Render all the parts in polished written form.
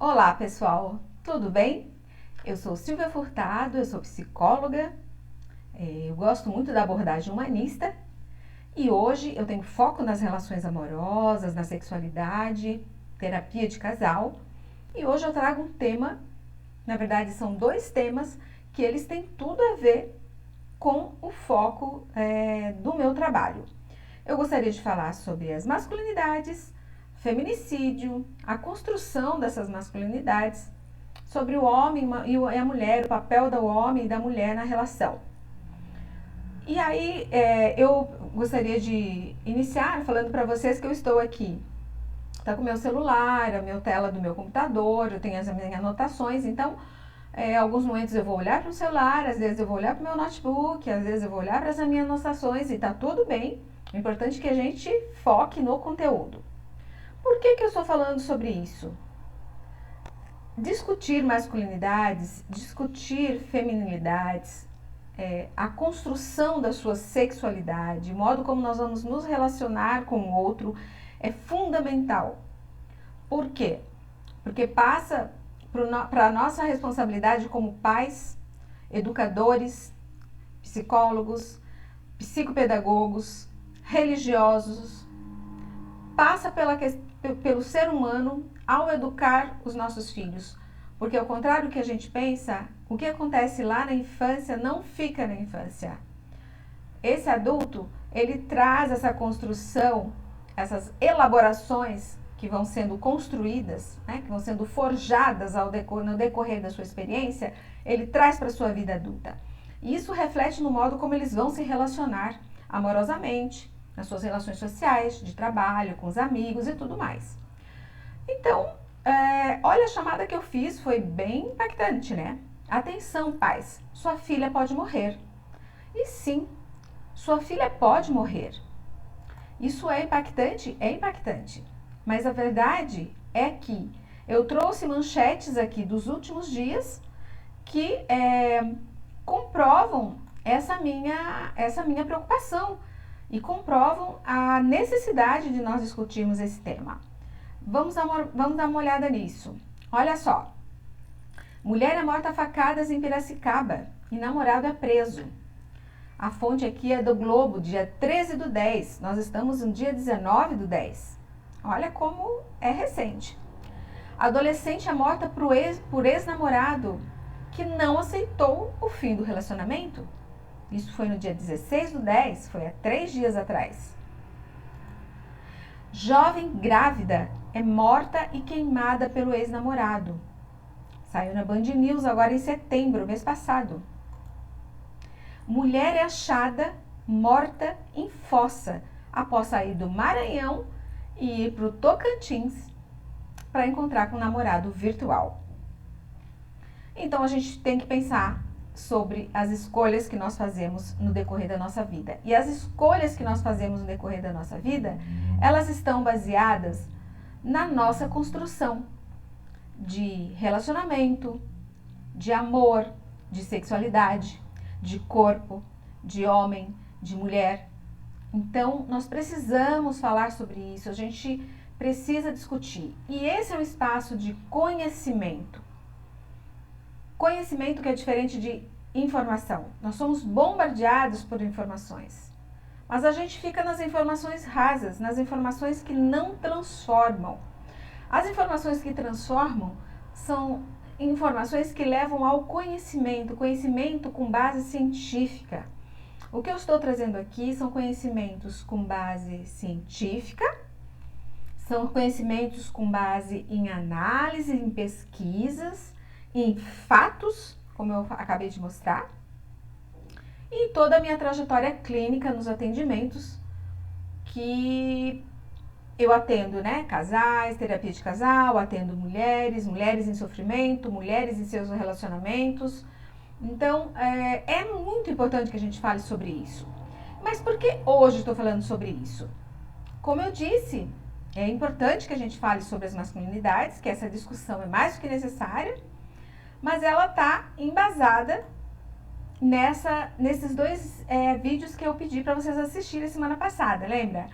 Olá, pessoal, tudo bem? Eu sou Silvia Furtado, eu sou psicóloga, eu gosto muito da abordagem humanista e hoje eu tenho foco nas relações amorosas, na sexualidade, terapia de casal e hoje eu trago um tema, na verdade são dois temas que eles têm tudo a ver com o foco do meu trabalho. Eu gostaria de falar sobre as masculinidades, feminicídio, a construção dessas masculinidades, sobre o homem e a mulher, o papel do homem e da mulher na relação. E aí eu gostaria de iniciar falando para vocês que eu estou aqui. Está com o meu celular, a minha tela do meu computador, eu tenho as minhas anotações, então alguns momentos eu vou olhar para o celular, às vezes eu vou olhar para o meu notebook, às vezes eu vou olhar para as minhas anotações e está tudo bem. O importante é que a gente foque no conteúdo. Por que eu estou falando sobre isso? Discutir masculinidades, discutir feminilidades, a construção da sua sexualidade, o modo como nós vamos nos relacionar com o outro é fundamental. Por quê? Porque passa para a nossa responsabilidade como pais, educadores, psicólogos, psicopedagogos, religiosos, passa pelo ser humano ao educar os nossos filhos. Porque ao contrário do que a gente pensa, o que acontece lá na infância não fica na infância. Esse adulto, ele traz essa construção, essas elaborações que vão sendo construídas, né, que vão sendo forjadas no decorrer da sua experiência, ele traz para a sua vida adulta. E isso reflete no modo como eles vão se relacionar amorosamente, nas suas relações sociais, de trabalho, com os amigos e tudo mais. Então, olha a chamada que eu fiz, foi bem impactante, né? Atenção, pais, sua filha pode morrer. E sim, sua filha pode morrer. Isso é impactante? É impactante. Mas a verdade é que eu trouxe manchetes aqui dos últimos dias que comprovam essa minha preocupação e comprovam a necessidade de nós discutirmos esse tema. Vamos dar uma olhada nisso. Olha só. Mulher é morta a facadas em Piracicaba e namorado é preso. A fonte aqui é do Globo, dia 13/10. Nós estamos no dia 19/10. Olha como é recente. Adolescente é morta por ex-namorado que não aceitou o fim do relacionamento. Isso foi no dia 16/10, foi há 3 dias atrás. Jovem grávida é morta e queimada pelo ex-namorado. Saiu na Band News agora em setembro, mês passado. Mulher é achada morta em fossa após sair do Maranhão e ir para o Tocantins para encontrar com um namorado virtual. Então a gente tem que pensar sobre as escolhas que nós fazemos no decorrer da nossa vida. E as escolhas que nós fazemos no decorrer da nossa vida, elas estão baseadas na nossa construção de relacionamento, de amor, de sexualidade, de corpo, de homem, de mulher. Então, nós precisamos falar sobre isso, a gente precisa discutir. E esse é um espaço de conhecimento. Conhecimento que é diferente de informação. Nós somos bombardeados por informações. Mas a gente fica nas informações rasas, nas informações que não transformam. As informações que transformam são informações que levam ao conhecimento, conhecimento com base científica. O que eu estou trazendo aqui são conhecimentos com base científica, são conhecimentos com base em análise, em pesquisas, em fatos, como eu acabei de mostrar, e toda a minha trajetória clínica nos atendimentos que eu atendo, né, casais, terapia de casal, atendo mulheres em sofrimento, mulheres em seus relacionamentos. Então, é muito importante que a gente fale sobre isso. Mas por que hoje estou falando sobre isso? Como eu disse, é importante que a gente fale sobre as masculinidades, que essa discussão é mais do que necessária, mas ela está embasada nesses dois vídeos que eu pedi para vocês assistirem semana passada, lembra?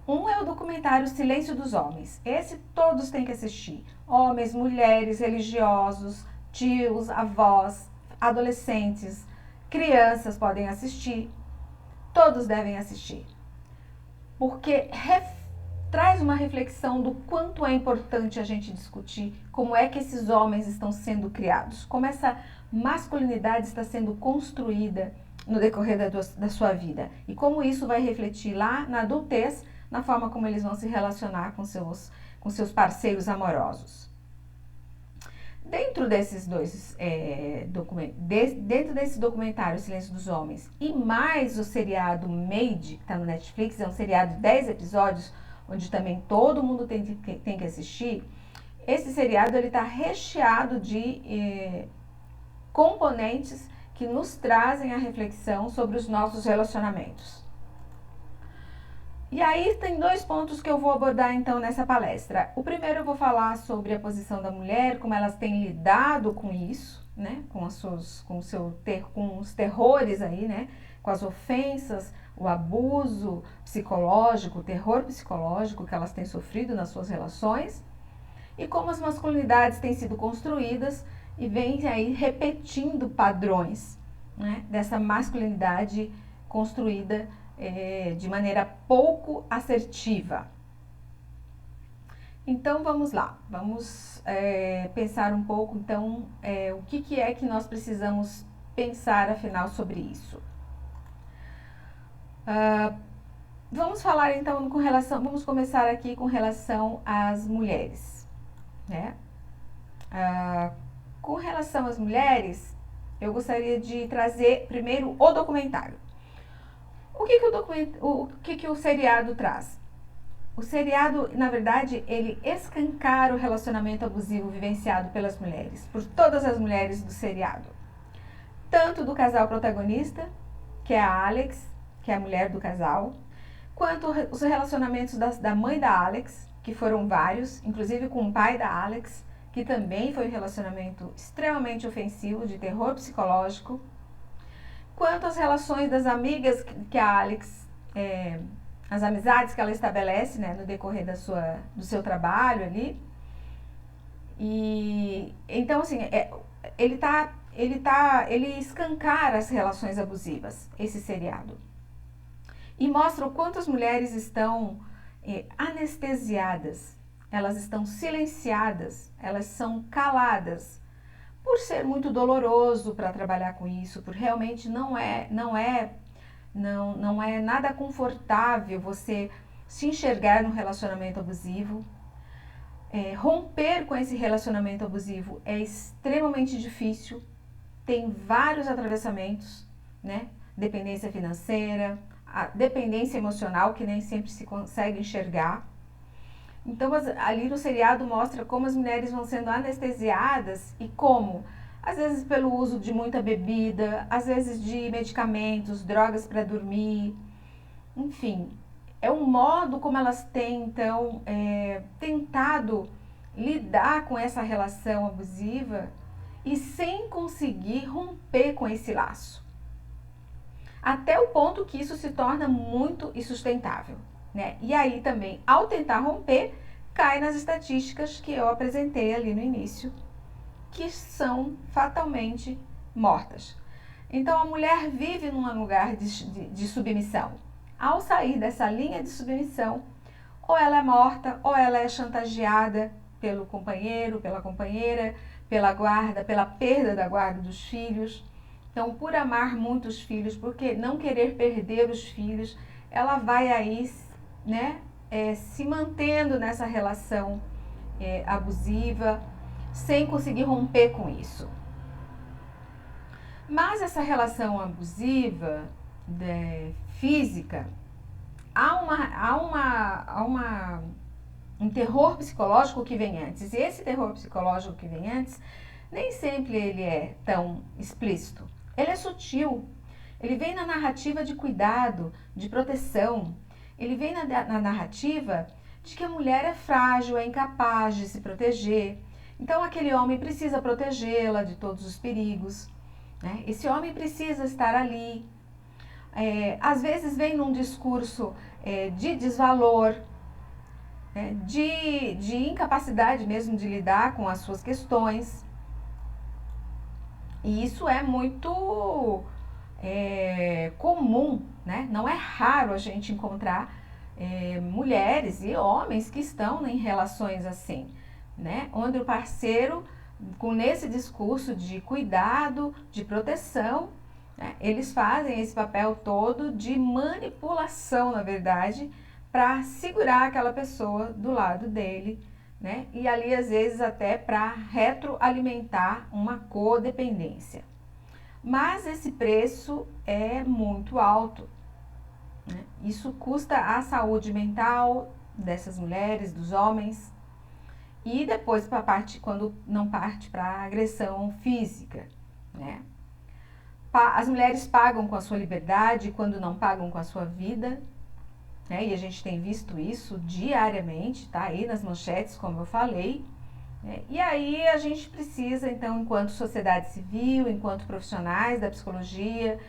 Um é o documentário Silêncio dos Homens. Esse todos têm que assistir. Homens, mulheres, religiosos, tios, avós, adolescentes, crianças podem assistir. Todos devem assistir. Porque traz uma reflexão do quanto é importante a gente discutir como é que esses homens estão sendo criados, como essa masculinidade está sendo construída no decorrer da sua vida e como isso vai refletir lá na adultez, na forma como eles vão se relacionar com seus parceiros amorosos. Dentro desses dois dentro desse documentário Silêncio dos Homens e mais o seriado Made, que está no Netflix, é um seriado de 10 episódios, onde também todo mundo tem que assistir. Esse seriado está recheado de componentes que nos trazem a reflexão sobre os nossos relacionamentos. E aí tem 2 pontos que eu vou abordar então nessa palestra. O primeiro eu vou falar sobre a posição da mulher, como elas têm lidado com isso, né? Com os terrores aí, né? Com as ofensas, o abuso psicológico, o terror psicológico que elas têm sofrido nas suas relações. E como as masculinidades têm sido construídas e vêm aí repetindo padrões, né? Dessa masculinidade construída de maneira pouco assertiva. Então vamos lá, vamos pensar um pouco então o que é que nós precisamos pensar afinal sobre isso. Vamos falar então vamos começar aqui com relação às mulheres, né? Com relação às mulheres, eu gostaria de trazer primeiro o documentário. O que o seriado traz? O seriado, na verdade, ele escancara o relacionamento abusivo vivenciado pelas mulheres, por todas as mulheres do seriado. Tanto do casal protagonista, que é a Alex, que é a mulher do casal, quanto os relacionamentos da mãe da Alex, que foram vários, inclusive com o pai da Alex, que também foi um relacionamento extremamente ofensivo, de terror psicológico, quanto às relações das amigas que a Alex, as amizades que ela estabelece, né, no decorrer do seu trabalho ali. E então assim, ele escancara as relações abusivas, esse seriado, e mostra o quanto as mulheres estão anestesiadas, elas estão silenciadas, elas são caladas, por ser muito doloroso para trabalhar com isso, por realmente não é nada confortável você se enxergar num relacionamento abusivo. Romper com esse relacionamento abusivo é extremamente difícil, tem vários atravessamentos, né? Dependência financeira, a dependência emocional que nem sempre se consegue enxergar. Então, ali no seriado mostra como as mulheres vão sendo anestesiadas e como, às vezes pelo uso de muita bebida, às vezes de medicamentos, drogas para dormir, enfim, é um modo como elas têm, então, tentado lidar com essa relação abusiva e sem conseguir romper com esse laço. Até o ponto que isso se torna muito insustentável, né? E aí também, ao tentar romper, cai nas estatísticas que eu apresentei ali no início, que são fatalmente mortas. Então a mulher vive num lugar de submissão. Ao sair dessa linha de submissão, ou ela é morta, ou ela é chantageada pelo companheiro, pela companheira, pela guarda, pela perda da guarda dos filhos. Então, por amar muito os filhos, porque não querer perder os filhos, ela vai aí, né, se mantendo nessa relação abusiva, sem conseguir romper com isso. Mas essa relação abusiva física, há um terror psicológico que vem antes. E esse terror psicológico que vem antes, nem sempre ele é tão explícito. Ele é sutil. Ele vem na narrativa de cuidado, de proteção. Ele vem na narrativa de que a mulher é frágil, é incapaz de se proteger. Então aquele homem precisa protegê-la de todos os perigos, né? Esse homem precisa estar ali. às vezes vem num discurso de desvalor, de incapacidade mesmo de lidar com as suas questões. E isso é muito comum, né? Não é raro a gente encontrar mulheres e homens que estão em relações assim, né? Onde o parceiro, nesse discurso de cuidado, de proteção, né? Eles fazem esse papel todo de manipulação, na verdade, para segurar aquela pessoa do lado dele, né? E ali às vezes até para retroalimentar uma codependência. Mas esse preço é muito alto, né? Isso custa a saúde mental dessas mulheres, dos homens, e depois para parte quando não parte para agressão física, né? As mulheres pagam com a sua liberdade quando não pagam com a sua vida, né? E a gente tem visto isso diariamente, tá aí nas manchetes, como eu falei. E aí a gente precisa, então, enquanto sociedade civil, enquanto profissionais da psicologia,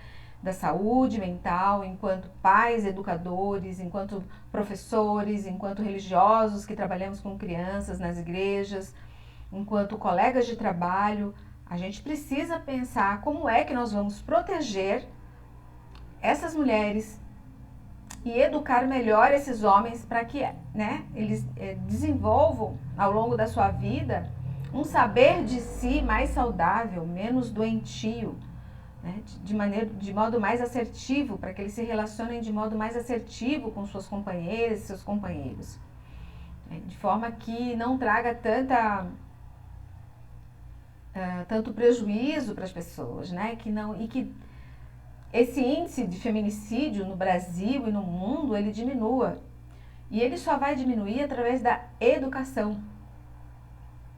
da saúde mental, enquanto pais, educadores, enquanto professores, enquanto religiosos que trabalhamos com crianças nas igrejas, enquanto colegas de trabalho, a gente precisa pensar como é que nós vamos proteger essas mulheres e educar melhor esses homens para que, né, eles desenvolvam ao longo da sua vida um saber de si mais saudável, menos doentio, né, de modo mais assertivo, para que eles se relacionem de modo mais assertivo com suas companheiras e seus companheiros, né, de forma que não traga tanto prejuízo para as pessoas, né, que esse índice de feminicídio no Brasil e no mundo, ele diminua. E ele só vai diminuir através da educação.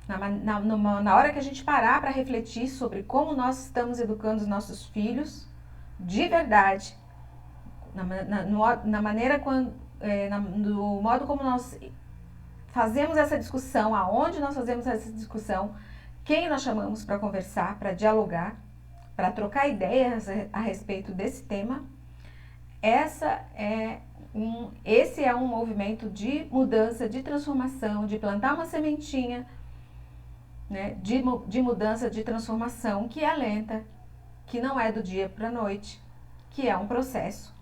Na hora que a gente parar para refletir sobre como nós estamos educando os nossos filhos, de verdade, na maneira, no modo como nós fazemos essa discussão, aonde nós fazemos essa discussão, quem nós chamamos para conversar, para dialogar, para trocar ideias a respeito desse tema, esse é um movimento de mudança, de transformação, de plantar uma sementinha, né, de mudança, de transformação, que é lenta, que não é do dia para a noite, que é um processo,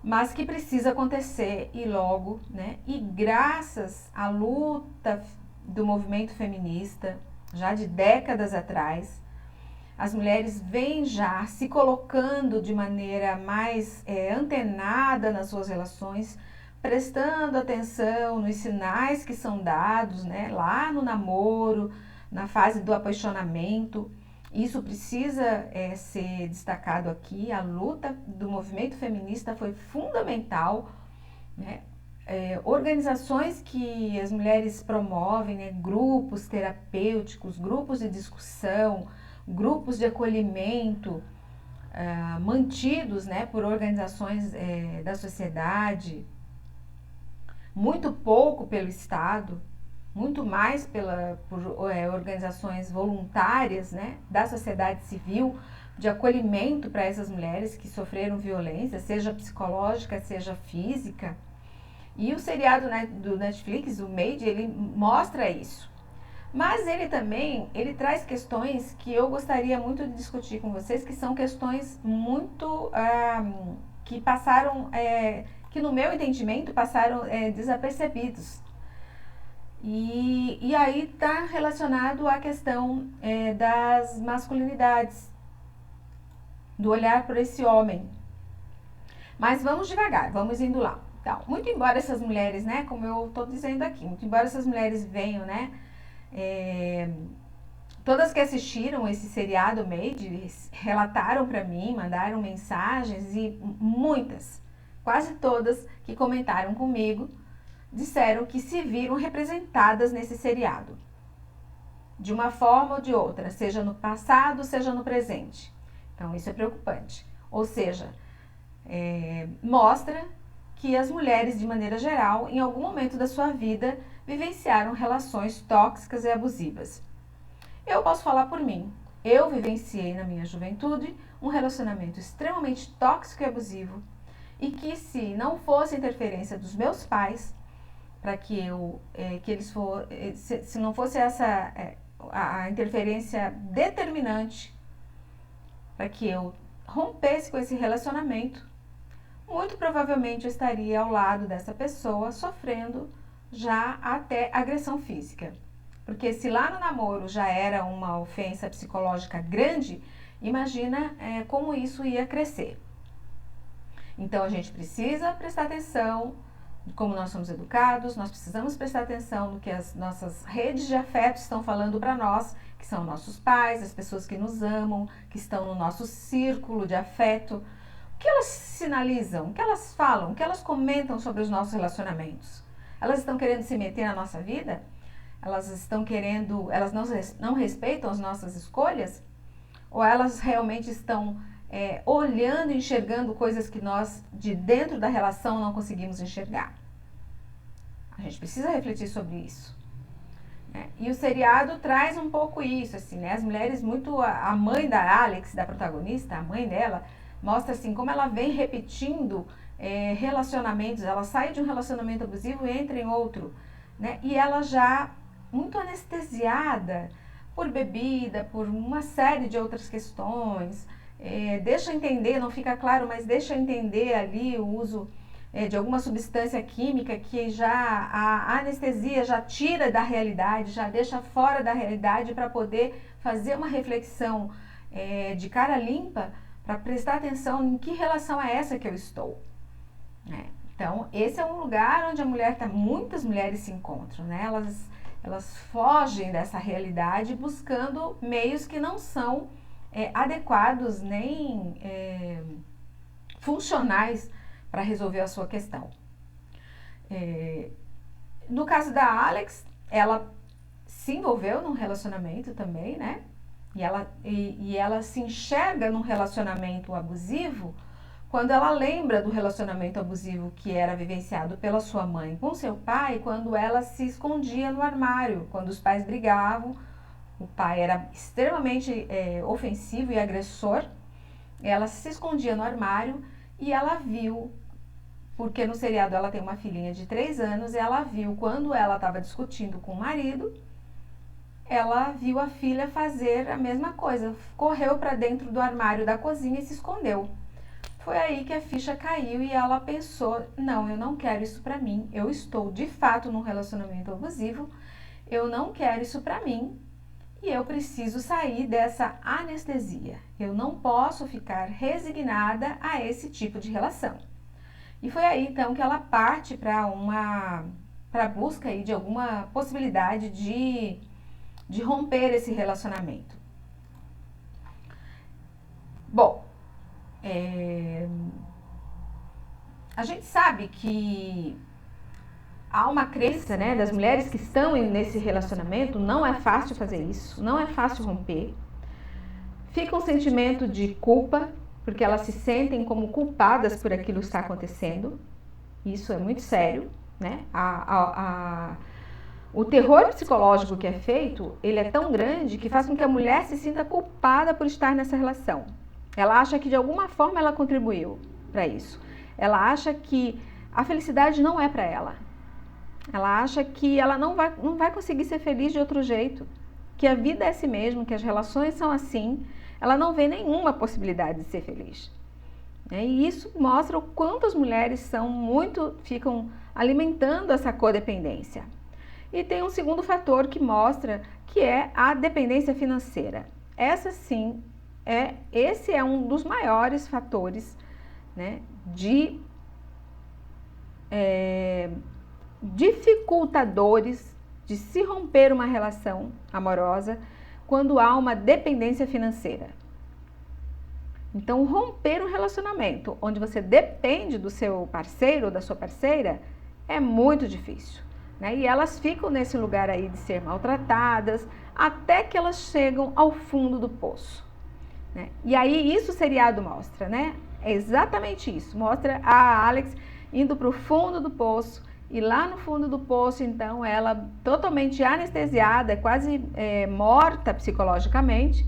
mas que precisa acontecer e logo, né? E graças à luta do movimento feminista, já de décadas atrás, as mulheres vêm já se colocando de maneira mais antenada nas suas relações, prestando atenção nos sinais que são dados, né, lá no namoro, na fase do apaixonamento. Isso precisa ser destacado aqui. A luta do movimento feminista foi fundamental, né? Organizações que as mulheres promovem, né, grupos terapêuticos, grupos de discussão, grupos de acolhimento, mantidos, né, por organizações da sociedade, muito pouco pelo Estado, muito mais por organizações voluntárias, né, da sociedade civil, de acolhimento para essas mulheres que sofreram violência, seja psicológica, seja física. E o seriado, né, do Netflix, o Made, ele mostra isso. Mas ele traz questões que eu gostaria muito de discutir com vocês, que são questões muito, que passaram, que no meu entendimento passaram desapercebidos. E aí está relacionado à questão das masculinidades, do olhar por esse homem. Mas vamos devagar, vamos indo lá. Então, muito embora essas mulheres, né, como eu estou dizendo aqui, muito embora essas mulheres venham, né, todas que assistiram esse seriado Made relataram para mim, mandaram mensagens, e muitas, quase todas que comentaram comigo, disseram que se viram representadas nesse seriado, de uma forma ou de outra, seja no passado, seja no presente. Então isso é preocupante. Ou seja, mostra que as mulheres, de maneira geral, em algum momento da sua vida, vivenciaram relações tóxicas e abusivas. Eu posso falar por mim. Eu vivenciei na minha juventude um relacionamento extremamente tóxico e abusivo, e que se não fosse interferência dos meus pais, para que se não fosse essa a interferência determinante para que eu rompesse com esse relacionamento, muito provavelmente eu estaria ao lado dessa pessoa sofrendo já até agressão física. Porque se lá no namoro já era uma ofensa psicológica grande, imagina como isso ia crescer. Então a gente precisa prestar atenção em como nós somos educados, nós precisamos prestar atenção no que as nossas redes de afeto estão falando para nós, que são nossos pais, as pessoas que nos amam, que estão no nosso círculo de afeto. O que elas sinalizam, o que elas falam, o que elas comentam sobre os nossos relacionamentos? Elas estão querendo se meter na nossa vida? Elas estão querendo, elas não respeitam as nossas escolhas? Ou elas realmente estão olhando e enxergando coisas que nós, de dentro da relação, não conseguimos enxergar? A gente precisa refletir sobre isso. E o seriado traz um pouco isso, assim, né? As mulheres muito... A mãe da Alex, da protagonista, a mãe dela, mostra assim como ela vem repetindo relacionamentos. Ela sai de um relacionamento abusivo e entra em outro, né? E ela já muito anestesiada por bebida, por uma série de outras questões. Deixa entender, não fica claro, mas deixa entender ali o uso de alguma substância química que já a anestesia já tira da realidade, já deixa fora da realidade para poder fazer uma reflexão de cara limpa, para prestar atenção em que relação é essa que eu estou. Então, esse é um lugar onde muitas mulheres se encontram, né? Elas fogem dessa realidade buscando meios que não são adequados nem funcionais para resolver a sua questão. No caso da Alex, ela se envolveu num relacionamento também, né? E ela se enxerga num relacionamento abusivo quando ela lembra do relacionamento abusivo que era vivenciado pela sua mãe com seu pai, quando ela se escondia no armário, quando os pais brigavam. O pai era extremamente ofensivo e agressor. Ela se escondia no armário e ela viu, porque no seriado ela tem uma filhinha de 3 anos, e ela viu quando ela estava discutindo com o marido, ela viu a filha fazer a mesma coisa. Correu para dentro do armário da cozinha e se escondeu. Foi aí que a ficha caiu e ela pensou, não, eu não quero isso para mim. Eu estou de fato num relacionamento abusivo, eu não quero isso para mim. E eu preciso sair dessa anestesia. Eu não posso ficar resignada a esse tipo de relação. E foi aí então que ela parte para a busca aí de alguma possibilidade de romper esse relacionamento. Bom, a gente sabe que há uma crença, né, das mulheres que estão nesse relacionamento, não é fácil fazer isso, não é fácil romper. Fica um sentimento de culpa, porque elas se sentem como culpadas por aquilo que está acontecendo. Isso é muito sério, né? O terror psicológico que é feito, ele é tão grande que faz com que a mulher se sinta culpada por estar nessa relação. Ela acha que de alguma forma ela contribuiu para isso. Ela acha que a felicidade não é para ela. Ela acha que ela não vai conseguir ser feliz de outro jeito, que a vida é assim mesmo, que as relações são assim. Ela não vê nenhuma possibilidade de ser feliz. E isso mostra o quanto as mulheres ficam alimentando essa codependência. E tem um segundo fator que mostra que é a dependência financeira. Esse é um dos maiores fatores, né, dificultadores de se romper uma relação amorosa quando há uma dependência financeira. Então, romper um relacionamento onde você depende do seu parceiro ou da sua parceira é muito difícil, né? E elas ficam nesse lugar aí de ser maltratadas até que elas chegam ao fundo do poço, né? E aí isso o seriado mostra, né? É exatamente isso. Mostra a Alex indo para o fundo do poço. E lá no fundo do poço, então, ela totalmente anestesiada, quase morta psicologicamente,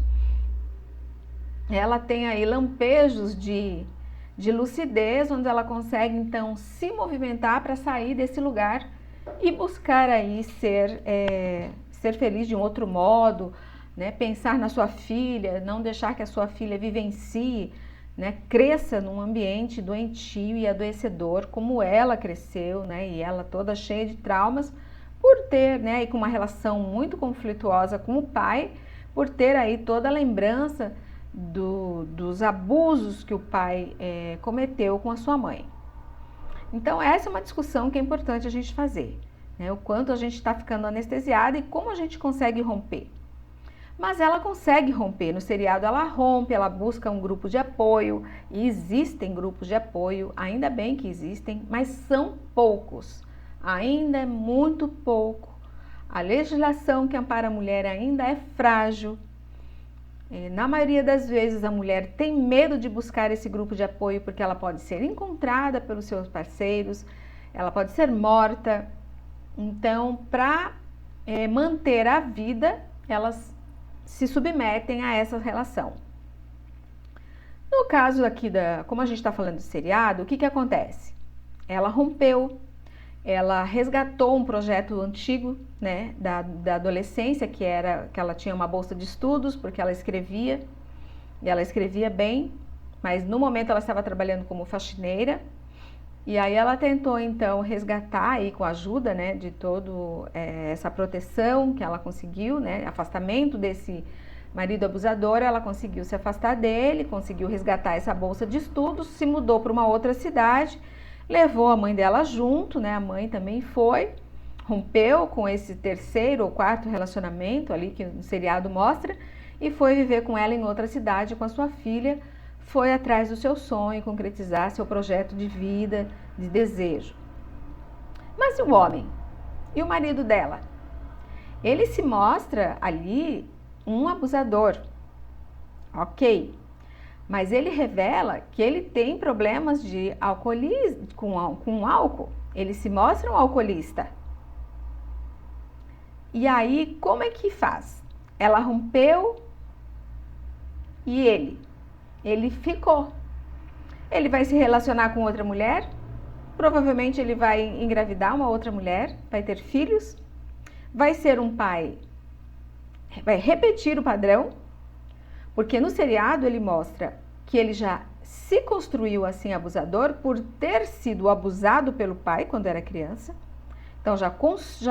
ela tem aí lampejos de lucidez, onde ela consegue então se movimentar para sair desse lugar e buscar aí ser feliz de um outro modo, né? Pensar na sua filha, não deixar que a sua filha vivencie, né? Cresça num ambiente doentio e adoecedor, como ela cresceu, né? E ela toda cheia de traumas, por ter, né? E com uma relação muito conflituosa com o pai, por ter aí toda a lembrança dos abusos que o pai cometeu com a sua mãe. Então essa é uma discussão que é importante a gente fazer, né? O quanto a gente está ficando anestesiada e como a gente consegue romper. Mas ela consegue romper, no seriado ela rompe, ela busca um grupo de apoio, e existem grupos de apoio, ainda bem que existem, mas são poucos, ainda é muito pouco. A legislação que ampara a mulher ainda é frágil. Na maioria das vezes a mulher tem medo de buscar esse grupo de apoio porque ela pode ser encontrada pelos seus parceiros, ela pode ser morta. Então, para manter a vida, elas se submetem a essa relação. No caso aqui, como a gente está falando de seriado, o que acontece? Ela rompeu, ela resgatou um projeto antigo, né, da adolescência, que ela tinha uma bolsa de estudos, porque ela escrevia, e ela escrevia bem, mas no momento ela estava trabalhando como faxineira, e aí ela tentou então resgatar aí com a ajuda, né, de toda essa proteção que ela conseguiu, né, afastamento desse marido abusador, ela conseguiu se afastar dele, conseguiu resgatar essa bolsa de estudos, se mudou para uma outra cidade, levou a mãe dela junto, né, a mãe também foi, rompeu com esse terceiro ou quarto relacionamento ali que o seriado mostra e foi viver com ela em outra cidade com a sua filha, foi atrás do seu sonho, concretizar seu projeto de vida, de desejo. Mas e o homem? E o marido dela? Ele se mostra ali um abusador, ok, mas ele revela que ele tem problemas de alcoolismo, com álcool, ele se mostra um alcoolista. E aí, como é que faz? Ela rompeu e ele ficou. Ele vai se relacionar com outra mulher, provavelmente ele vai engravidar uma outra mulher, vai ter filhos, vai ser um pai, vai repetir o padrão, porque no seriado ele mostra que ele já se construiu assim abusador por ter sido abusado pelo pai quando era criança. Então já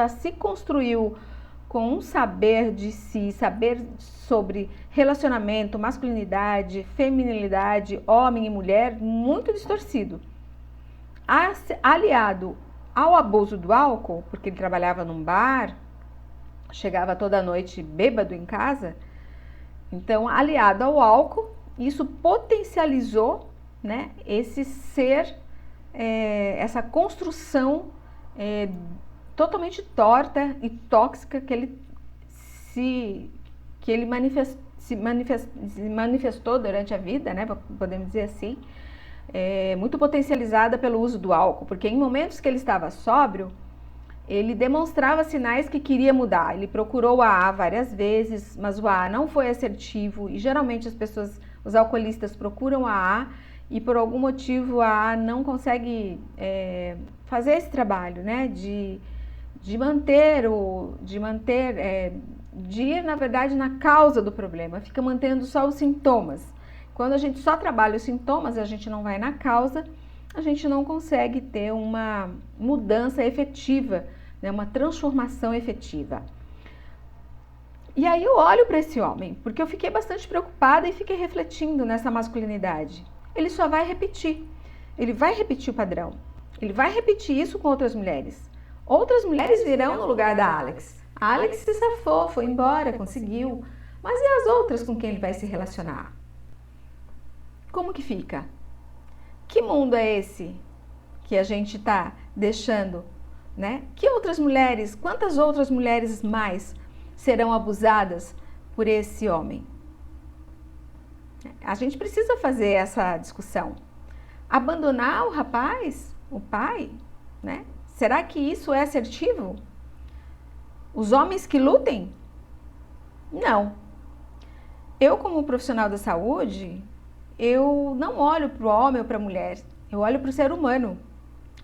se construiu com um saber de si, saber sobre relacionamento, masculinidade, feminilidade, homem e mulher, muito distorcido. Aliado ao abuso do álcool, porque ele trabalhava num bar, chegava toda noite bêbado em casa, então aliado ao álcool, isso potencializou, né, esse ser, essa construção totalmente torta e tóxica que ele manifestou durante a vida, né, podemos dizer assim, muito potencializada pelo uso do álcool, porque em momentos que ele estava sóbrio, ele demonstrava sinais que queria mudar. Ele procurou o AA várias vezes, mas o AA não foi assertivo e geralmente os alcoolistas procuram o AA e por algum motivo o AA não consegue fazer esse trabalho, né, de ir, na verdade, na causa do problema, fica mantendo só os sintomas. Quando a gente só trabalha os sintomas, a gente não vai na causa, a gente não consegue ter uma mudança efetiva, né, uma transformação efetiva. E aí eu olho para esse homem, porque eu fiquei bastante preocupada e fiquei refletindo nessa masculinidade. Ele só vai repetir, ele vai repetir o padrão, ele vai repetir isso com outras mulheres. Outras mulheres virão no lugar da Alex. A Alex se safou, foi embora, conseguiu. Mas e as outras com quem ele vai se relacionar? Como que fica? Que mundo é esse que a gente está deixando, né? Que outras mulheres, quantas outras mulheres mais serão abusadas por esse homem? A gente precisa fazer essa discussão. Abandonar o rapaz, o pai, né? Será que isso é assertivo? Os homens que lutem? Não. eu como profissional da saúde, eu não olho para o homem ou para a mulher, eu olho para o ser humano.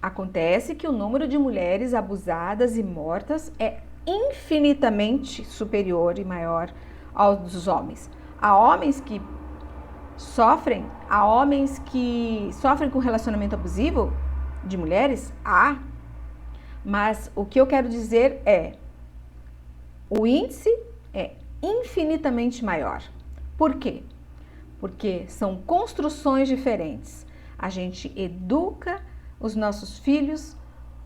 Acontece que o número de mulheres abusadas e mortas é infinitamente superior e maior ao dos homens. Há homens que sofrem com relacionamento abusivo de mulheres? Há. Mas o que eu quero dizer é, o índice é infinitamente maior. Por quê? Porque são construções diferentes. A gente educa os nossos filhos,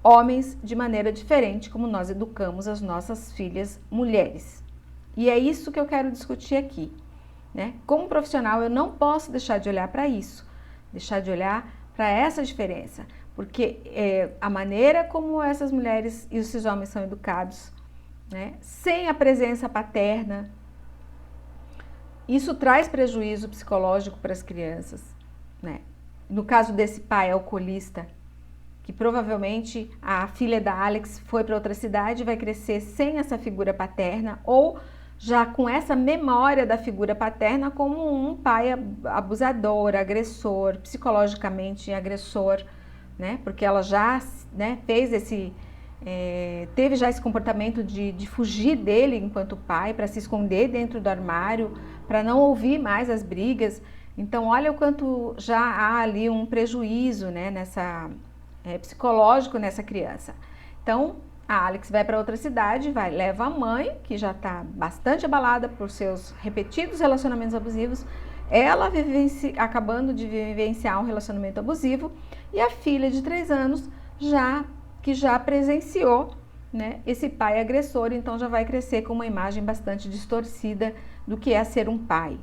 homens, de maneira diferente, como nós educamos as nossas filhas mulheres. E é isso que eu quero discutir aqui, né? Como profissional, eu não posso deixar de olhar para isso, deixar de olhar para essa diferença, porque a maneira como essas mulheres e esses homens são educados, né, sem a presença paterna, isso traz prejuízo psicológico para as crianças, né? No caso desse pai alcoolista, que provavelmente a filha da Alex foi para outra cidade e vai crescer sem essa figura paterna, ou já com essa memória da figura paterna como um pai abusador, agressor, psicologicamente agressor, né? Porque ela já, né, teve já esse comportamento de fugir dele enquanto pai, para se esconder dentro do armário, para não ouvir mais as brigas. Então, olha o quanto já há ali um prejuízo, né, psicológico nessa criança. Então, a Alex vai para outra cidade, leva a mãe, que já está bastante abalada por seus repetidos relacionamentos abusivos, ela acabando de vivenciar um relacionamento abusivo, e a filha de 3 anos, que já presenciou, né, esse pai agressor, então já vai crescer com uma imagem bastante distorcida do que é ser um pai.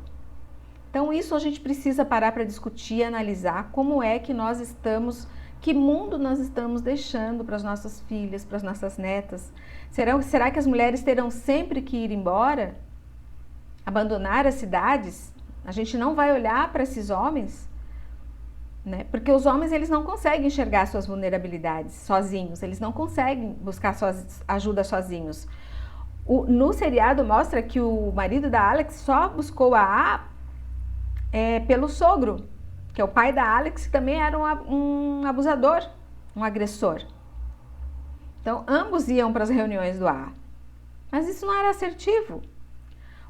Então isso a gente precisa parar para discutir, analisar como é que nós estamos, que mundo nós estamos deixando para as nossas filhas, para as nossas netas. Será que as mulheres terão sempre que ir embora? Abandonar as cidades? A gente não vai olhar para esses homens? Né? Porque os homens, eles não conseguem enxergar suas vulnerabilidades sozinhos, eles não conseguem buscar ajuda sozinhos. No seriado mostra que o marido da Alex só buscou pelo sogro, que é o pai da Alex, que também era um abusador, um agressor. Então, ambos iam para as reuniões do AA. Mas isso não era assertivo.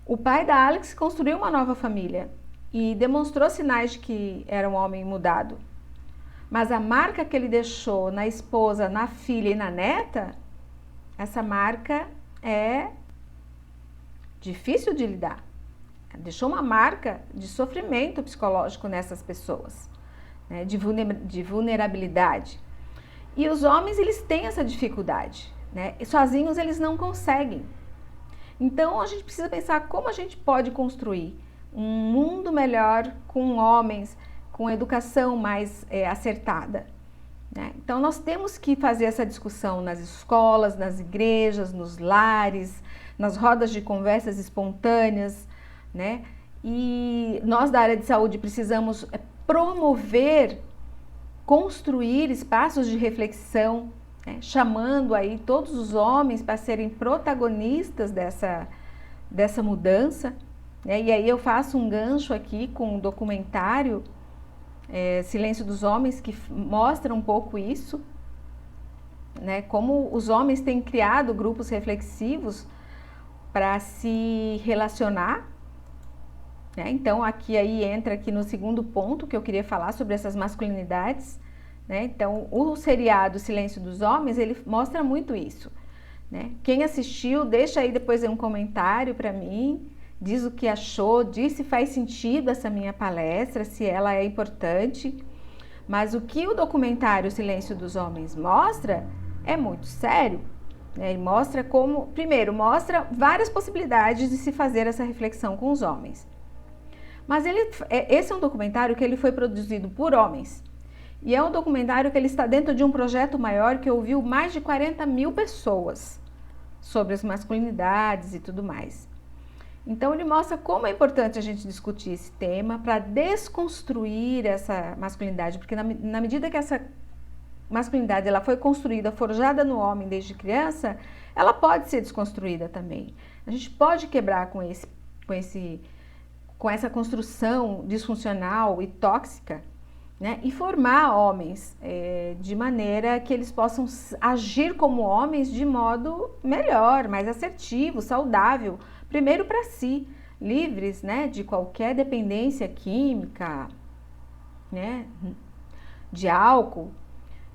O pai da Alex construiu uma nova família e demonstrou sinais de que era um homem mudado. Mas a marca que ele deixou na esposa, na filha e na neta, essa marca é difícil de lidar. Deixou uma marca de sofrimento psicológico nessas pessoas, né? De vulnerabilidade. E os homens, eles têm essa dificuldade, né? E sozinhos eles não conseguem. Então a gente precisa pensar como a gente pode construir um mundo melhor com homens, com educação mais acertada, né? Então nós temos que fazer essa discussão nas escolas, nas igrejas, nos lares, nas rodas de conversas espontâneas, né? E nós da área de saúde precisamos promover, construir espaços de reflexão, né? Chamando aí todos os homens para serem protagonistas dessa mudança, né? E aí eu faço um gancho aqui com o documentário Silêncio dos Homens, que mostra um pouco isso, né? Como os homens têm criado grupos reflexivos para se relacionar, né? Então aí entra aqui no segundo ponto que eu queria falar sobre essas masculinidades, né? Então o seriado Silêncio dos Homens, ele mostra muito isso, né? Quem assistiu, deixa aí depois um comentário para mim, diz o que achou, diz se faz sentido essa minha palestra, se ela é importante. Mas o que o documentário Silêncio dos Homens mostra é muito sério, né? Ele mostra mostra várias possibilidades de se fazer essa reflexão com os homens. Mas esse é um documentário que ele foi produzido por homens. E é um documentário que ele está dentro de um projeto maior que ouviu mais de 40 mil pessoas sobre as masculinidades e tudo mais. Então ele mostra como é importante a gente discutir esse tema para desconstruir essa masculinidade, porque na medida que essa masculinidade ela foi construída, forjada no homem desde criança, ela pode ser desconstruída também. A gente pode quebrar com com essa construção disfuncional e tóxica, né? E formar homens de maneira que eles possam agir como homens de modo melhor, mais assertivo, saudável, primeiro para si, livres, né, de qualquer dependência química, né, de álcool,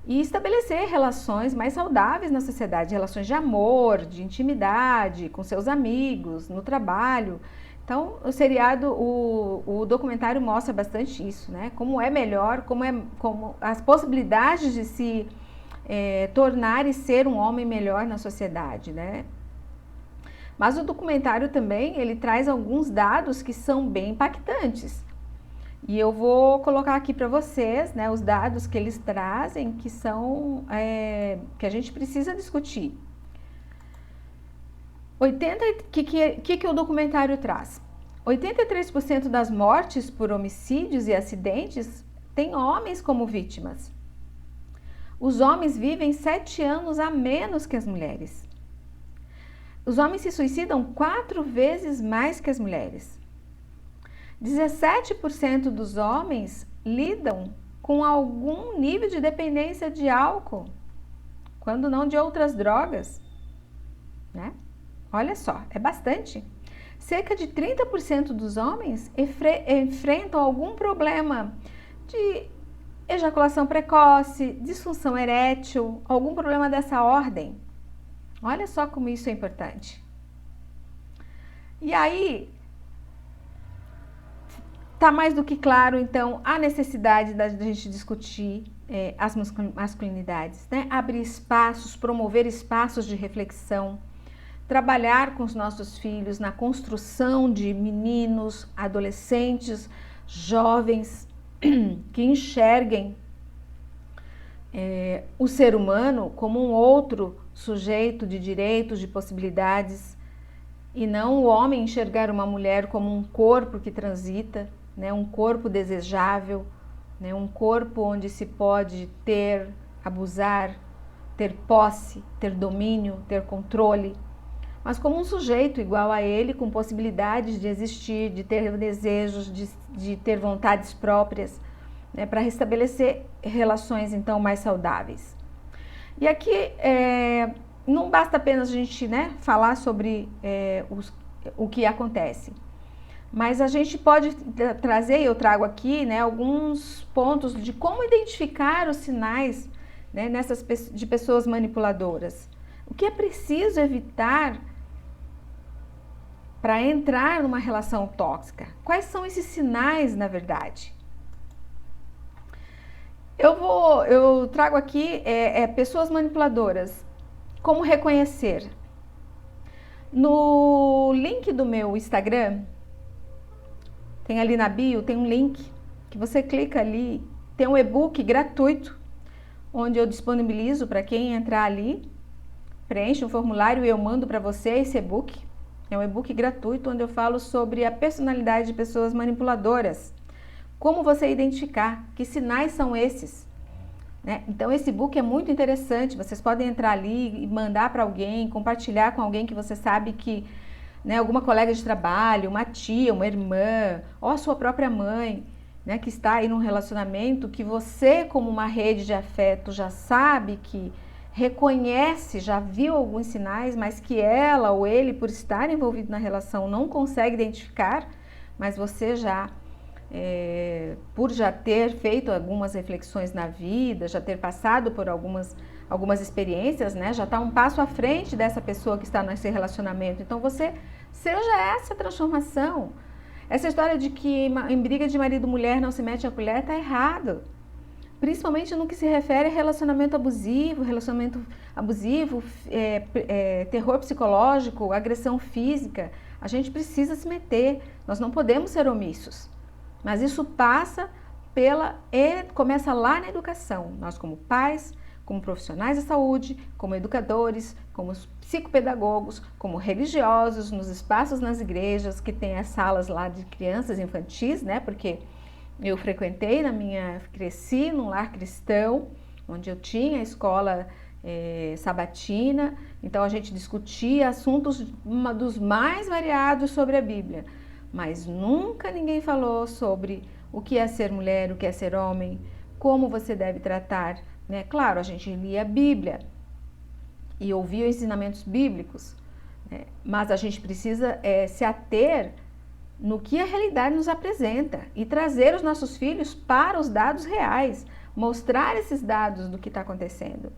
e estabelecer relações mais saudáveis na sociedade, relações de amor, de intimidade, com seus amigos, no trabalho. Então, o seriado, o documentário mostra bastante isso, né? Como é melhor, como as possibilidades de se tornar e ser um homem melhor na sociedade, né? Mas o documentário também, ele traz alguns dados que são bem impactantes. E eu vou colocar aqui para vocês, né, os dados que eles trazem, que são, que a gente precisa discutir. Que o documentário traz? 83% das mortes por homicídios e acidentes tem homens como vítimas. Os homens vivem 7 anos a menos que as mulheres. Os homens se suicidam 4 vezes mais que as mulheres. 17% dos homens lidam com algum nível de dependência de álcool, quando não de outras drogas, né? Olha só, é bastante. Cerca de 30% dos homens enfrentam algum problema de ejaculação precoce, disfunção erétil, algum problema dessa ordem. Olha só como isso é importante. E aí, tá mais do que claro, então, a necessidade da gente discutir as masculinidades, né? Abrir espaços, promover espaços de reflexão, trabalhar com os nossos filhos na construção de meninos, adolescentes, jovens que enxerguem o ser humano como um outro sujeito de direitos, de possibilidades, e não o homem enxergar uma mulher como um corpo que transita, né, um corpo desejável, né, um corpo onde se pode ter, abusar, ter posse, ter domínio, ter controle, mas como um sujeito igual a ele, com possibilidades de existir, de ter desejos, de ter vontades próprias, né, para restabelecer relações então mais saudáveis. E aqui não basta apenas a gente, né, falar sobre o que acontece, mas a gente pode trazer, eu trago aqui, né, alguns pontos de como identificar os sinais, né, de pessoas manipuladoras. O que é preciso evitar para entrar numa relação tóxica? Quais são esses sinais, na verdade? Eu trago aqui pessoas manipuladoras. Como reconhecer? No link do meu Instagram, tem ali na bio, tem um link que você clica ali, tem um e-book gratuito, onde eu disponibilizo para quem entrar ali, preenche um formulário e eu mando para você esse e-book. É um e-book gratuito onde eu falo sobre a personalidade de pessoas manipuladoras. Como você identificar? Que sinais são esses? Né? Então esse e-book é muito interessante, vocês podem entrar ali e mandar para alguém, compartilhar com alguém que você sabe que, né, alguma colega de trabalho, uma tia, uma irmã, ou a sua própria mãe, né, que está aí num relacionamento que você, como uma rede de afeto, já sabe que reconhece, já viu alguns sinais, mas que ela ou ele, por estar envolvido na relação, não consegue identificar, mas você já, por já ter feito algumas reflexões na vida, já ter passado por algumas experiências, né, já está um passo à frente dessa pessoa que está nesse relacionamento. Então você seja essa transformação. Essa história de que em briga de marido e mulher não se mete a colher está errado. Principalmente no que se refere a relacionamento abusivo, terror psicológico, agressão física. A gente precisa se meter, nós não podemos ser omissos. Mas isso começa lá na educação. Nós como pais, como profissionais da saúde, como educadores, como psicopedagogos, como religiosos, nos espaços nas igrejas, que tem as salas lá de crianças infantis, né? Porque eu cresci num lar cristão, onde eu tinha a escola sabatina, então a gente discutia assuntos dos mais variados sobre a Bíblia. mas nunca ninguém falou sobre o que é ser mulher, o que é ser homem, como você deve tratar, né? Claro, a gente lia a Bíblia e ouvia ensinamentos bíblicos, né? Mas a gente precisa se ater no que a realidade nos apresenta e trazer os nossos filhos para os dados reais, mostrar esses dados do que está acontecendo.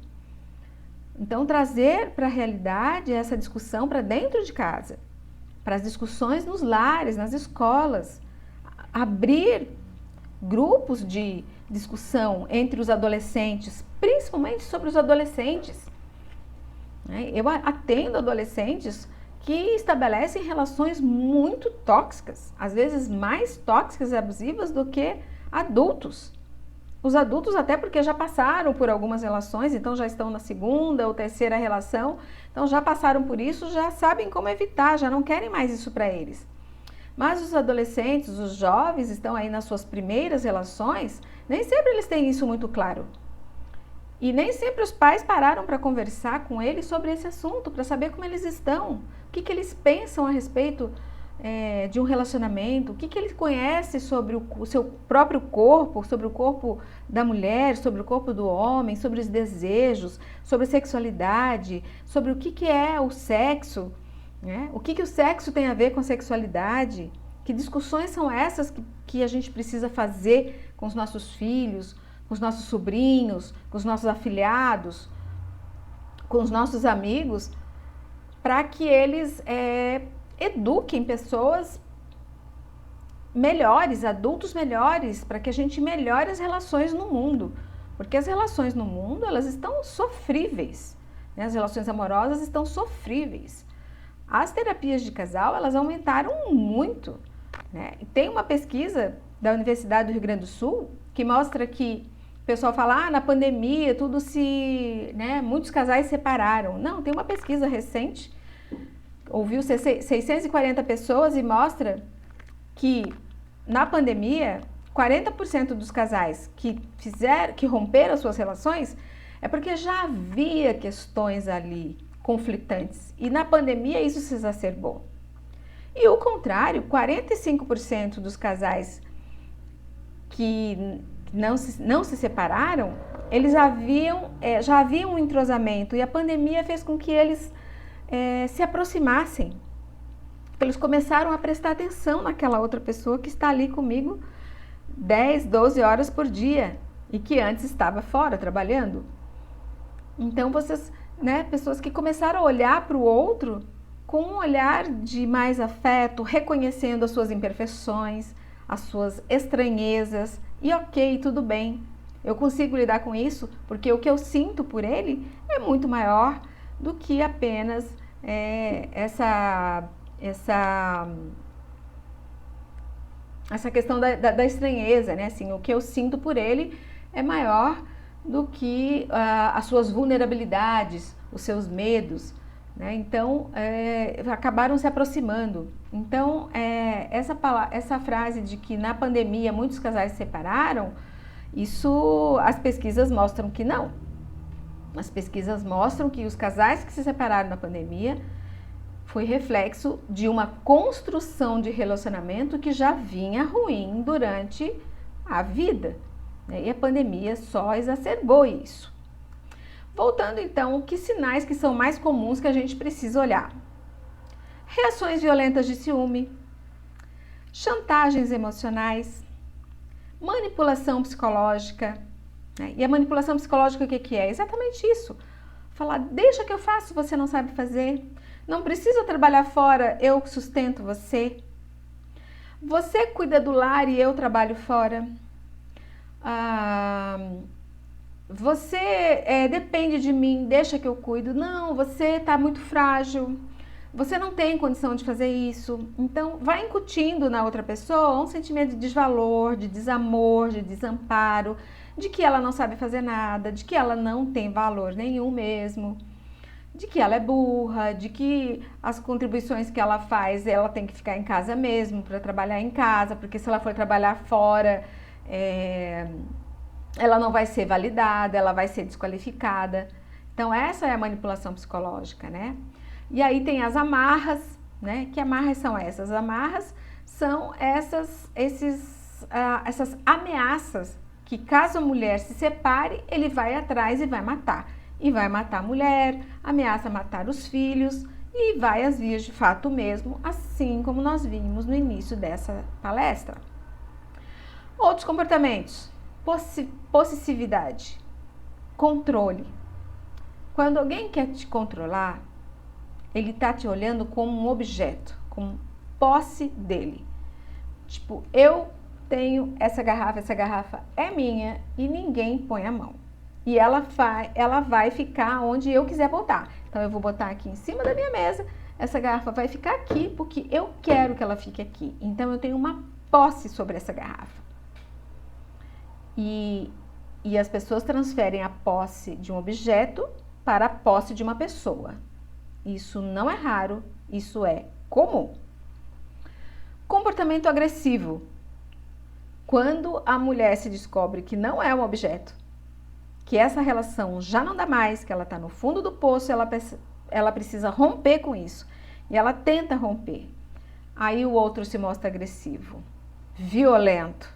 Então, trazer para a realidade essa discussão para dentro de casa, para as discussões nos lares, nas escolas, abrir grupos de discussão entre os adolescentes, principalmente sobre os adolescentes. Eu atendo adolescentes que estabelecem relações muito tóxicas, às vezes mais tóxicas e abusivas do que adultos. Os adultos até porque já passaram por algumas relações, então já estão na segunda ou terceira relação, então já passaram por isso, já sabem como evitar, já não querem mais isso para eles. Mas os adolescentes, os jovens estão aí nas suas primeiras relações, nem sempre eles têm isso muito claro. E nem sempre os pais pararam para conversar com eles sobre esse assunto, para saber como eles estão, o que eles pensam a respeito de um relacionamento, o que eles conhecem sobre o seu próprio corpo, sobre o corpo da mulher, sobre o corpo do homem, sobre os desejos, sobre a sexualidade, sobre o que é o sexo, né? O que o sexo tem a ver com a sexualidade, que discussões são essas que a gente precisa fazer com os nossos filhos, com os nossos sobrinhos, com os nossos afilhados, com os nossos amigos, para que eles eduquem pessoas melhores, adultos melhores, para que a gente melhore as relações no mundo. Porque as relações no mundo, elas estão sofríveis, né? As relações amorosas estão sofríveis. As terapias de casal, elas aumentaram muito, né? E tem uma pesquisa da Universidade do Rio Grande do Sul que mostra que o pessoal fala, na pandemia tudo muitos casais separaram. Não, tem uma pesquisa recente, ouviu 640 pessoas e mostra que na pandemia 40% dos casais que romperam as suas relações é porque já havia questões ali conflitantes e na pandemia isso se exacerbou. E o contrário, 45% dos casais que não se separaram, eles já haviam um entrosamento e a pandemia fez com que eles se aproximassem. Eles começaram a prestar atenção naquela outra pessoa que está ali comigo 10, 12 horas por dia e que antes estava fora trabalhando. Então pessoas que começaram a olhar para o outro com um olhar de mais afeto, reconhecendo as suas imperfeições, as suas estranhezas e ok, tudo bem, eu consigo lidar com isso porque o que eu sinto por ele é muito maior do que apenas essa questão da estranheza, né? Assim, o que eu sinto por ele é maior do que as suas vulnerabilidades, os seus medos, né? Então, acabaram se aproximando. Então, essa frase de que na pandemia muitos casais se separaram, isso as pesquisas mostram que não. As pesquisas mostram que os casais que se separaram na pandemia foi reflexo de uma construção de relacionamento que já vinha ruim durante a vida, né? E a pandemia só exacerbou isso. Voltando então, que sinais que são mais comuns que a gente precisa olhar? Reações violentas de ciúme, chantagens emocionais, manipulação psicológica, né? E a manipulação psicológica o que é? Exatamente isso. Falar, deixa que eu faço, você não sabe fazer. Não precisa trabalhar fora, eu sustento você. Você cuida do lar e eu trabalho fora. Você depende de mim, deixa que eu cuido. Não, você está muito frágil. Você não tem condição de fazer isso. Então, vai incutindo na outra pessoa um sentimento de desvalor, de desamor, de desamparo, de que ela não sabe fazer nada, de que ela não tem valor nenhum mesmo, de que ela é burra, de que as contribuições que ela faz, ela tem que ficar em casa mesmo, para trabalhar em casa, porque se ela for trabalhar fora, ela não vai ser validada, ela vai ser desqualificada. Então, essa é a manipulação psicológica, né? E aí tem as amarras, né? Que amarras são essas? Amarras são essas ameaças que, caso a mulher se separe, ele vai atrás e vai matar. E vai matar a mulher, ameaça matar os filhos e vai às vias de fato mesmo, assim como nós vimos no início dessa palestra. Outros comportamentos: possessividade, controle. Quando alguém quer te controlar, ele está te olhando como um objeto, como posse dele. Tipo, eu tenho essa garrafa é minha e ninguém põe a mão. E ela vai ficar onde eu quiser botar. Então eu vou botar aqui em cima da minha mesa, essa garrafa vai ficar aqui porque eu quero que ela fique aqui. Então eu tenho uma posse sobre essa garrafa. E as pessoas transferem a posse de um objeto para a posse de uma pessoa. Isso não é raro, isso é comum. Comportamento agressivo. Quando a mulher se descobre que não é um objeto, que essa relação já não dá mais, que ela está no fundo do poço, ela precisa romper com isso. E ela tenta romper. Aí o outro se mostra agressivo, violento.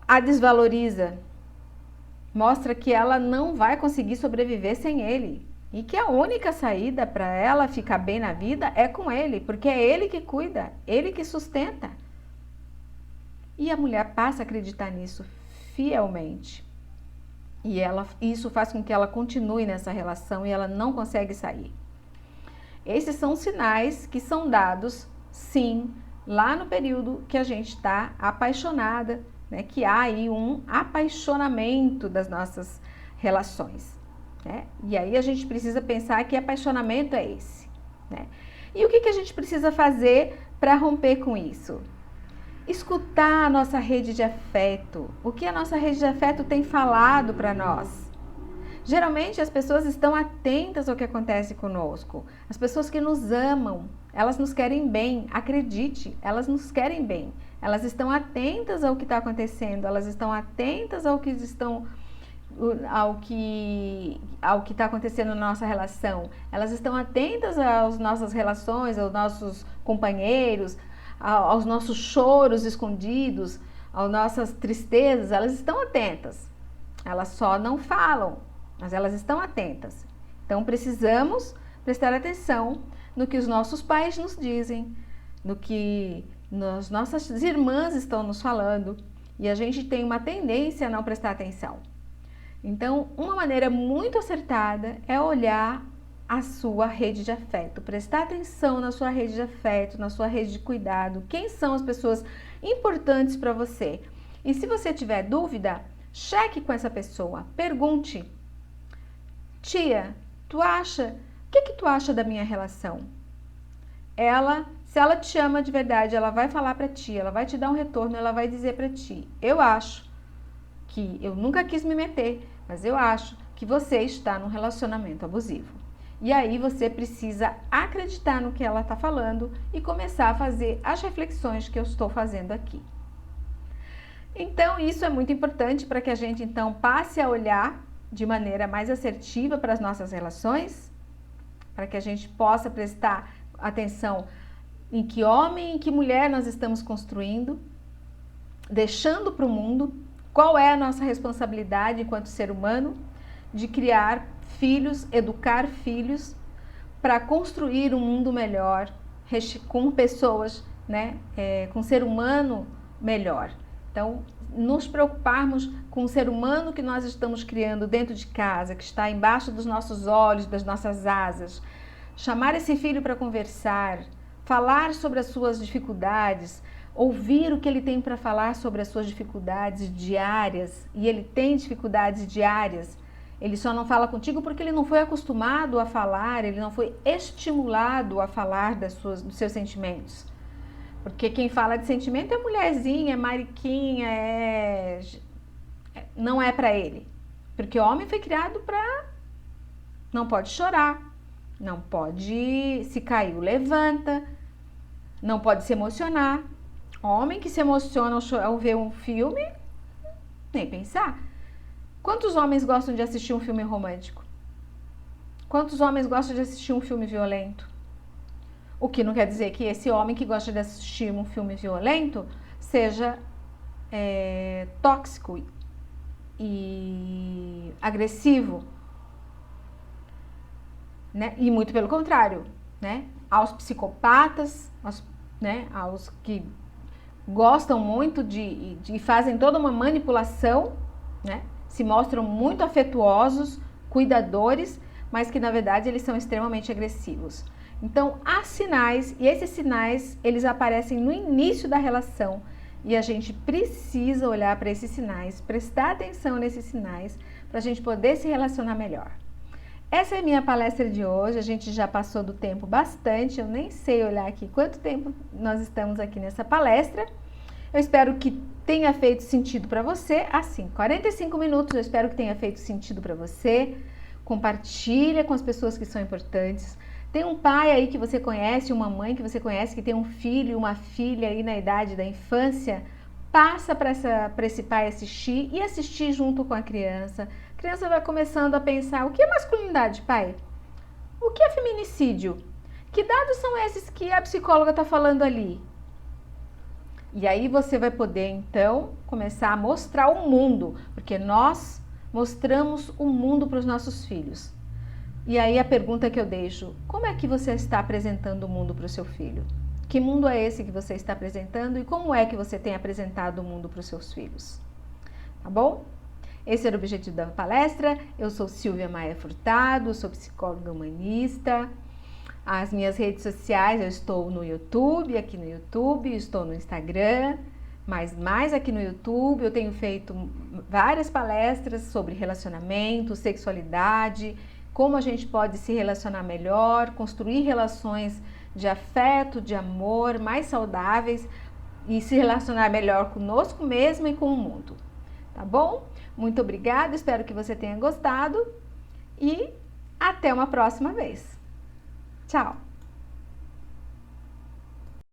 A desvaloriza, mostra que ela não vai conseguir sobreviver sem ele e que a única saída para ela ficar bem na vida é com ele, porque é ele que cuida, ele que sustenta. E a mulher passa a acreditar nisso fielmente. E isso faz com que ela continue nessa relação e ela não consegue sair. Esses são sinais que são dados, sim, lá no período que a gente está apaixonada, né? Que há aí um apaixonamento das nossas relações, né? E aí a gente precisa pensar que apaixonamento é esse, né? E o que a gente precisa fazer para romper com isso? Escutar a nossa rede de afeto. O que a nossa rede de afeto tem falado para nós? Geralmente as pessoas estão atentas ao que acontece conosco. As pessoas que nos amam, elas nos querem bem. Acredite, elas nos querem bem. Elas estão atentas ao que está acontecendo. Elas estão atentas ao que está acontecendo na nossa relação. Elas estão atentas às nossas relações, aos nossos companheiros, aos nossos choros escondidos, às nossas tristezas. Elas estão atentas. Elas só não falam, mas elas estão atentas. Então precisamos prestar atenção no que os nossos pais nos dizem, no que as nossas irmãs estão nos falando, e a gente tem uma tendência a não prestar atenção. Então, uma maneira muito acertada é olhar a sua rede de afeto, prestar atenção na sua rede de afeto, na sua rede de cuidado, quem são as pessoas importantes para você. E se você tiver dúvida, cheque com essa pessoa, pergunte: tia, o que tu acha da minha relação? Se ela te ama de verdade, ela vai falar para ti, ela vai te dar um retorno, ela vai dizer para ti: eu acho que eu nunca quis me meter, mas eu acho que você está num relacionamento abusivo. E aí você precisa acreditar no que ela está falando e começar a fazer as reflexões que eu estou fazendo aqui. Então isso é muito importante para que a gente então passe a olhar de maneira mais assertiva para as nossas relações, para que a gente possa prestar atenção em que homem e que mulher nós estamos construindo, deixando para o mundo qual é a nossa responsabilidade enquanto ser humano de criar filhos, educar filhos para construir um mundo melhor, com pessoas, né, com um ser humano melhor. Então, nos preocuparmos com o ser humano que nós estamos criando dentro de casa, que está embaixo dos nossos olhos, das nossas asas, chamar esse filho para conversar, falar sobre as suas dificuldades, ouvir o que ele tem para falar sobre as suas dificuldades diárias, e ele tem dificuldades diárias. Ele só não fala contigo porque ele não foi acostumado a falar, ele não foi estimulado a falar dos seus sentimentos. Porque quem fala de sentimento é mulherzinha, é mariquinha, não é para ele. Porque o homem foi criado para... não pode chorar, não pode... se caiu, levanta, não pode se emocionar. Homem que se emociona ao ver um filme, nem pensar. Quantos homens gostam de assistir um filme romântico? Quantos homens gostam de assistir um filme violento? O que não quer dizer que esse homem que gosta de assistir um filme violento seja tóxico e agressivo, né? E muito pelo contrário, né? Aos psicopatas, aos que gostam muito de fazem toda uma manipulação, né? Se mostram muito afetuosos, cuidadores, mas que na verdade eles são extremamente agressivos. Então há sinais, e esses sinais eles aparecem no início da relação, e a gente precisa olhar para esses sinais, prestar atenção nesses sinais, para a gente poder se relacionar melhor. Essa é a minha palestra de hoje, a gente já passou do tempo bastante, eu nem sei olhar aqui quanto tempo nós estamos aqui nessa palestra. Eu espero que tenha feito sentido para você, assim, 45 minutos, eu espero que tenha feito sentido para você. Compartilha com as pessoas que são importantes. Tem um pai aí que você conhece, uma mãe que você conhece que tem um filho, uma filha aí na idade da infância, passa para esse pai assistir e assistir junto com a criança. A criança vai começando a pensar, o que é masculinidade, pai? O que é feminicídio? Que dados são esses que a psicóloga está falando ali? E aí você vai poder, então, começar a mostrar o mundo, porque nós mostramos o mundo para os nossos filhos. E aí a pergunta que eu deixo, como é que você está apresentando o mundo para o seu filho? Que mundo é esse que você está apresentando e como é que você tem apresentado o mundo para os seus filhos? Tá bom? Esse era o objetivo da palestra. Eu sou Silvia Maia Furtado, sou psicóloga humanista. As minhas redes sociais, eu estou no YouTube, aqui no YouTube, estou no Instagram, mas mais aqui no YouTube. Eu tenho feito várias palestras sobre relacionamento, sexualidade, como a gente pode se relacionar melhor, construir relações de afeto, de amor, mais saudáveis e se relacionar melhor conosco mesmo e com o mundo. Tá bom? Muito obrigada, espero que você tenha gostado e até uma próxima vez. Tchau!